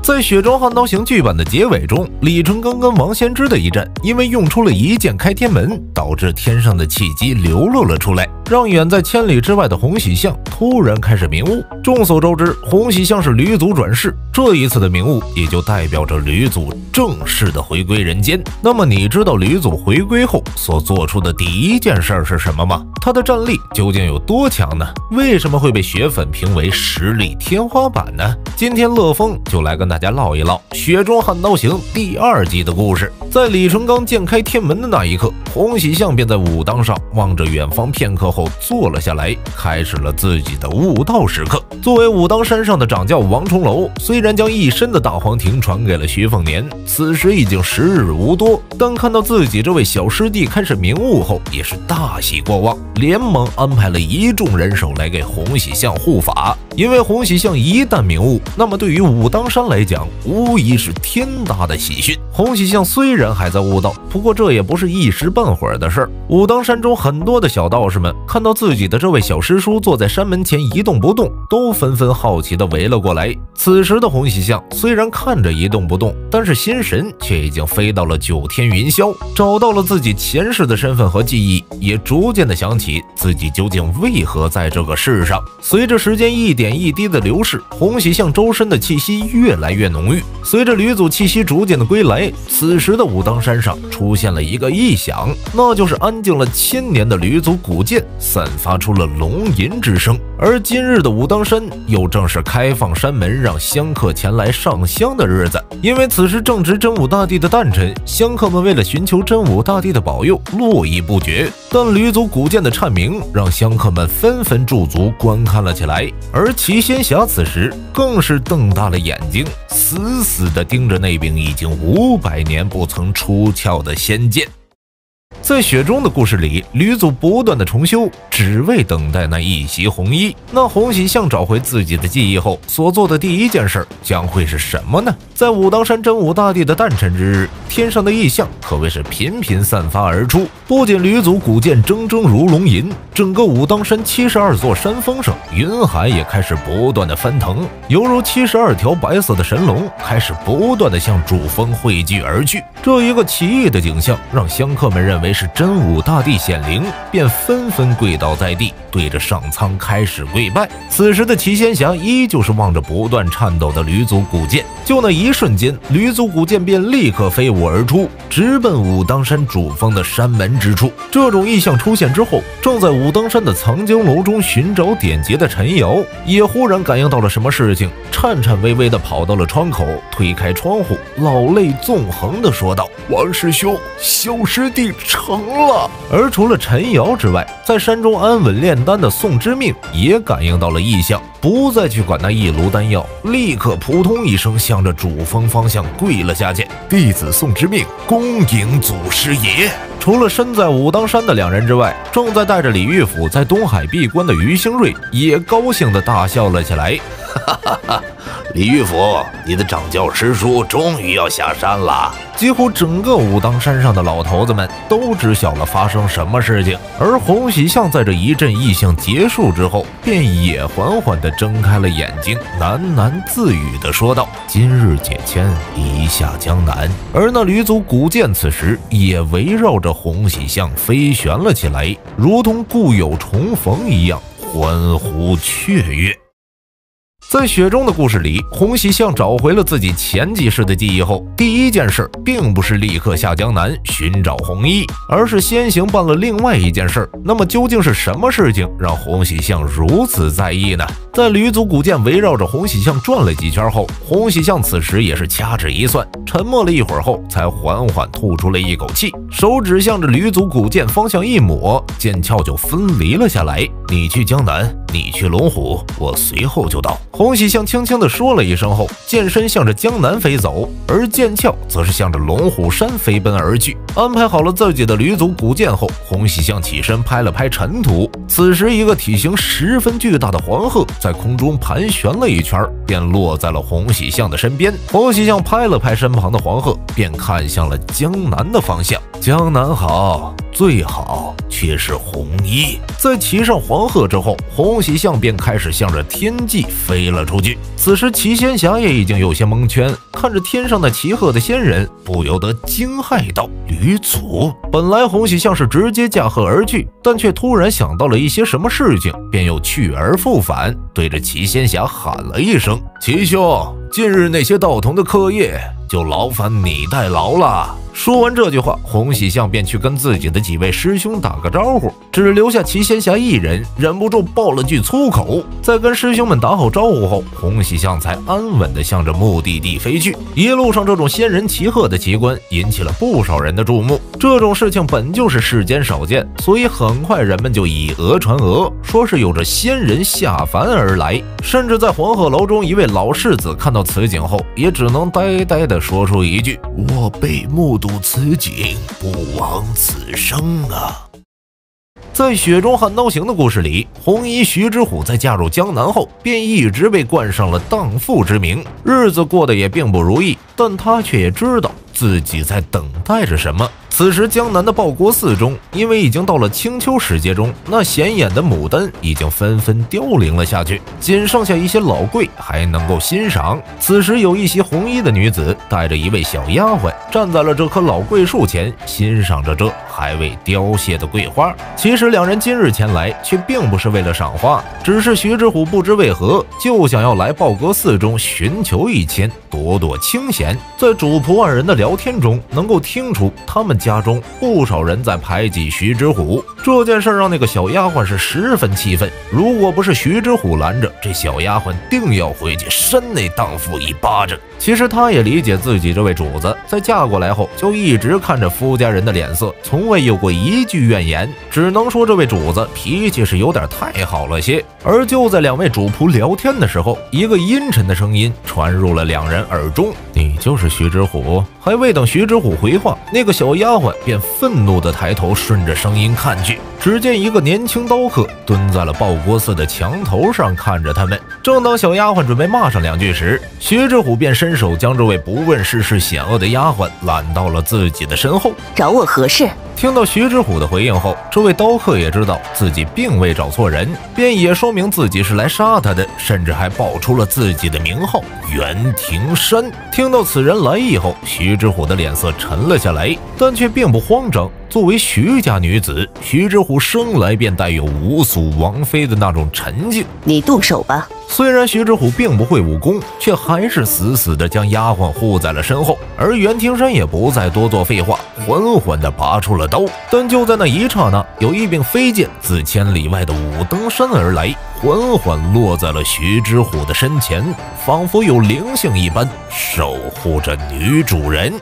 在《雪中悍刀行》剧版的结尾中，李淳罡跟王仙芝的一战，因为用出了一剑开天门，导致天上的气机流露了出来，让远在千里之外的洪喜相突然开始明悟。众所周知，洪喜相是吕祖转世，这一次的明悟也就代表着吕祖正式的回归人间。那么你知道吕祖回归后所做出的第一件事是什么吗？他的战力究竟有多强呢？为什么会被雪粉评为实力天花板呢？今天乐风就来跟大家唠一唠《雪中悍刀行》第2季的故事。在李淳罡剑开天门的那一刻，洪喜相便在武当上望着远方片刻后坐了下来，开始了自己的悟道时刻。作为武当山上的掌教王重楼，虽然将一身的大黄庭传给了徐凤年，此时已经时日无多，但看到自己这位小师弟开始明悟后，也是大喜过望，连忙安排了一众人手来给洪喜相护法。因为洪喜相一旦明悟，那么对于武当山来讲，无疑是天大的喜讯。洪喜相虽然还在悟道，不过这也不是一时半会儿的事儿。武当山中很多的小道士们看到自己的这位小师叔坐在山门前一动不动，都纷纷好奇地围了过来。此时的洪喜相虽然看着一动不动，但是心神却已经飞到了9天云霄，找到了自己前世的身份和记忆，也逐渐地想起自己究竟为何在这个世上。随着时间一点一滴的流逝，洪喜相周身的气息越来越浓郁。随着吕祖气息逐渐的归来，此时的武当山上出现了一个异响，那就是安静了1000年的吕祖古剑散发出了龙吟之声。而今日的武当山又正是开放山门让香客前来上香的日子，因为此时正值真武大帝的诞辰，香客们为了寻求真武大帝的保佑络绎不绝。但吕祖古剑的颤鸣让香客们纷纷驻足观看了起来，而齐仙侠此时更是瞪大了眼睛，死死地盯着那柄已经500年不曾出鞘的仙剑。在雪中的故事里，吕祖不断的重修，只为等待那一袭红衣。那洪喜相找回自己的记忆后所做的第一件事将会是什么呢？在武当山真武大帝的诞辰之日，天上的异象可谓是频频散发而出。不仅吕祖古剑铮铮如龙吟，整个武当山72座山峰上云海也开始不断的翻腾，犹如72条白色的神龙开始不断的向主峰汇聚而去。这一个奇异的景象让香客们认为是真武大帝显灵，便纷纷跪倒在地，对着上苍开始跪拜。此时的齐仙侠依旧是望着不断颤抖的吕祖古剑，就那一瞬间，吕祖古剑便立刻飞舞而出，直奔武当山主峰的山门之处。这种异象出现之后，正在武当山的藏经楼中寻找典籍的陈瑶也忽然感应到了什么事情，颤颤巍巍地跑到了窗口，推开窗户，老泪纵横地说道：“王师兄，小师弟成了。”而除了陈瑶之外，在山中安稳炼丹的宋之命也感应到了异象，不再去管那一炉丹药，立刻扑通一声向着主峰方向跪了下去：“弟子宋之命恭迎祖师爷。”除了身在武当山的2人之外，正在带着李玉甫在东海闭关的于兴瑞也高兴地大笑了起来：“哈哈哈！李玉甫，你的掌教师叔终于要下山了。”几乎整个武当山上的老头子们都知晓了发生什么事情，而洪喜相在这一阵异象结束之后，便也缓缓地睁开了眼睛，喃喃自语地说道：“今日解签，一下江南。”而那吕祖古剑此时也围绕着洪喜相飞旋了起来，如同故友重逢一样欢呼雀跃。在雪中的故事里，洪喜相找回了自己前几世的记忆后，第一件事并不是立刻下江南寻找红衣，而是先行办了另外一件事。那么究竟是什么事情让洪喜相如此在意呢？在吕祖古剑围绕着洪喜相转了几圈后，洪喜相此时也是掐指一算，沉默了一会儿后，才缓缓吐出了一口气，手指向着吕祖古剑方向一抹，剑鞘就分离了下来。“你去江南，你去龙虎，我随后就到。”洪喜相轻轻地说了一声后，剑身向着江南飞走，而剑鞘则是向着龙虎山飞奔而去。安排好了自己的吕祖古剑后，洪喜相起身拍了拍尘土，此时一个体型十分巨大的黄鹤在空中盘旋了一圈，便落在了洪喜相的身边。洪喜相拍了拍身旁的黄鹤，便看向了江南的方向。“江南好，最好却是红衣。在骑上黄鹤之后，洪喜相便开始向着天际飞了出去。此时齐仙侠也已经有些蒙圈，看着天上那骑鹤的仙人，不由得惊骇道：“吕祖！”本来洪喜相是直接驾鹤而去，但却突然想到了一些什么事情，便又去而复返，对着齐仙侠喊了一声：“齐兄，近日那些道童的课业就劳烦你代劳了。”说完这句话，洪喜相便去跟自己的几位师兄打个招呼，只留下齐仙侠一人，忍不住爆了句粗口。在跟师兄们打好招呼后，洪喜相才安稳地向着目的地飞去。一路上这种仙人骑鹤的奇观引起了不少人的注目，这种事情本就是世间少见，所以很快人们就以讹传讹，说是有着仙人下凡而来。甚至在黄鹤楼中，一位老世子看到此景后，也只能呆呆地说出一句：“我辈目睹此景，不枉此生啊！”在雪中悍刀行的故事里，红衣徐之虎在嫁入江南后，便一直被冠上了荡妇之名，日子过得也并不如意，但他却也知道自己在等待着什么。此时江南的报国寺中，因为已经到了清秋时节中，那显眼的牡丹已经纷纷凋零了下去，仅剩下一些老桂还能够欣赏。此时有一袭红衣的女子带着一位小丫鬟站在了这棵老桂树前，欣赏着这还未凋谢的桂花。其实两人今日前来却并不是为了赏花，只是徐之虎不知为何就想要来报国寺中寻求一签，躲躲清闲。在主仆二人的聊天中，能够听出他们家中不少人在排挤徐之虎。这件事让那个小丫鬟是十分气愤，如果不是徐之虎拦着，这小丫鬟定要回去扇那荡妇一巴掌。其实她也理解自己这位主子在嫁过来后就一直看着夫家人的脸色，从未有过一句怨言，只能说这位主子脾气是有点太好了些。而就在两位主仆聊天的时候，一个阴沉的声音传入了两人耳中：“你就是徐之虎？”还未等徐之虎回话，那个小丫鬟便愤怒地抬头顺着声音看去，只见一个年轻刀客蹲在了报国寺的墙头上看着他们。正当小丫鬟准备骂上两句时，徐之虎便伸手将这位不问世事险恶的丫鬟揽到了自己的身后。找我何事？听到徐之虎的回应后，这位刀客也知道自己并未找错人，便也说明自己是来杀他的，甚至还报出了自己的名号袁庭山。听到此人来意后，徐之虎的脸色沉了下来，但却并不慌张。作为徐家女子，徐之虎生来便带有无素王妃的那种沉静。你动手吧。虽然徐之虎并不会武功，却还是死死地将丫鬟护在了身后，而袁庭山也不再多做废话，缓缓地拔出了刀。但就在那一刹那，有一柄飞剑自千里外的武登山而来，缓缓落在了徐之虎的身前，仿佛有灵性一般守护着女主人。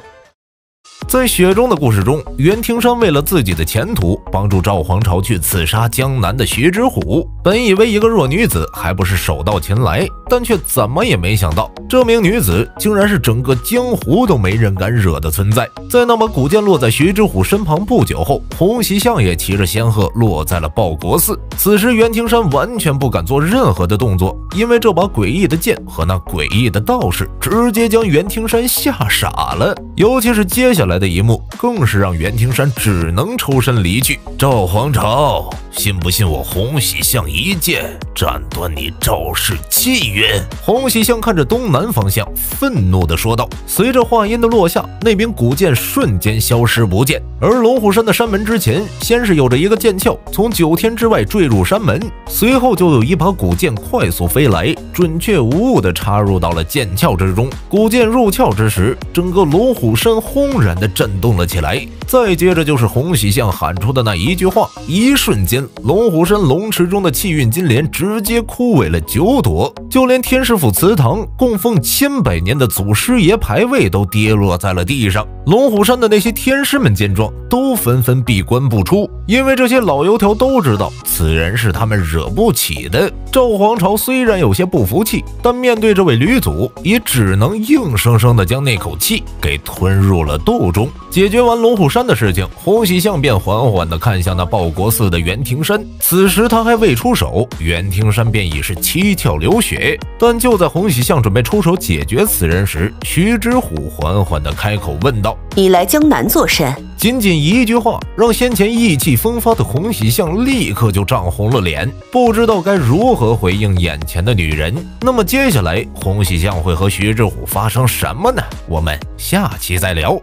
在雪中的故事中，袁庭山为了自己的前途，帮助赵皇朝去刺杀江南的徐之虎。本以为一个弱女子还不是手到擒来，但却怎么也没想到，这名女子竟然是整个江湖都没人敢惹的存在。在那把古剑落在徐之虎身旁不久后，洪熙相也骑着仙鹤落在了报国寺。此时袁庭山完全不敢做任何的动作，因为这把诡异的剑和那诡异的道士直接将袁庭山吓傻了。尤其是接下来的一幕，更是让袁庭山只能抽身离去。赵皇朝，信不信我洪喜相一剑斩断你赵氏气运？洪喜相看着东南方向，愤怒地说道。随着话音的落下，那柄古剑瞬间消失不见。而龙虎山的山门之前，先是有着一个剑鞘从9天之外坠入山门，随后就有一把古剑快速飞来，准确无误地插入到了剑鞘之中。古剑入鞘之时，整个龙虎山轰然地震动了起来。再接着就是洪喜相喊出的那一句话，一瞬间，龙虎山龙池中的气运金莲直接枯萎了9朵，就连天师府祠堂供奉千百年的祖师爷牌位都跌落在了地上。龙虎山的那些天师们见状，都纷纷闭关不出，因为这些老油条都知道此人是他们惹不起的。赵皇朝虽然有些不服气，但面对这位吕祖，也只能硬生生地将那口气给吞入了肚中。解决完龙虎山山的事情，洪喜相便缓缓地看向那报国寺的袁庭山。此时他还未出手，袁庭山便已是七窍流血。但就在洪喜相准备出手解决此人时，徐之虎缓缓地开口问道：“你来江南作甚？”仅仅一句话，让先前意气风发的洪喜相立刻就涨红了脸，不知道该如何回应眼前的女人。那么接下来，洪喜相会和徐之虎发生什么呢？我们下期再聊。